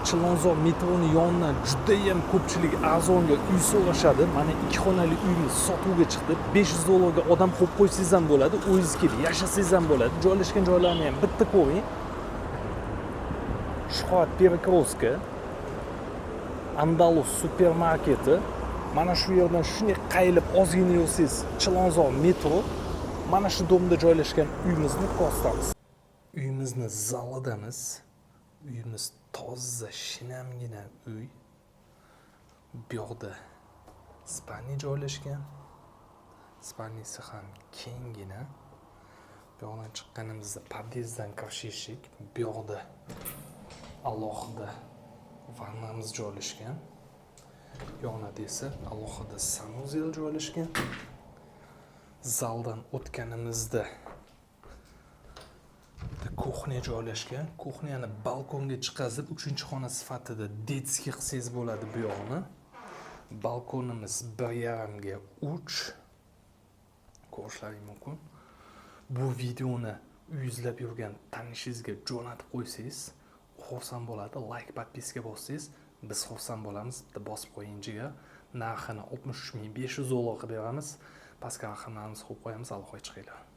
Chilonzor metroni yonidan juda ham ko'pchilik arzonga uy so'rashadi. Mana 2 xonali uyimiz sotuvga chiqdi. 500 dollarga odam qo'yib qo'ysangiz ham bo'ladi, o'zingiz kelib yashasangiz ham bo'ladi. Joylashgan joylarini ham bitta ko'ring. Shuhrat Perkrovska, Andalus supermarketi. Mana shu yerdan shunday qayilib ozgina yursangiz Chilonzor metro. Mana shu domda joylashgan uyimizni ko'rsatamiz. Uyimizni zalidamiz. Uyimiz toza, shinamgina uy. Bu yoqda spalni joylashgan. Spalnisi ham kenggina. Bu yoqdan chiqqanimizda podyezddan kirish eshik. Bu yoqda alohida vannamiz joylashgan. Yonida esa alohida sanuzel joylashgan. Zaldan o'tganimizda kuxnya joylashgan. Kuxnyani balkonga chiqazib 3-xona sifatida detskiy qilsangiz bo'ladi bu yoqni. Balkonimiz 1,5 ga 3. Ko'rishlaring mumkin. Bu videoni uyingizlab yurgan tanishingizga jo'natib qo'ysangiz, xursand bo'ladi. Like, podpiska bossangiz, biz xursand bo'lamiz. Bitta bosib qo'ying jigar. Narxini 63,500 dollar qilib beramiz. Pastga raqamlarimizni qo'yib qo'yamiz, aloqaga chiqinglar.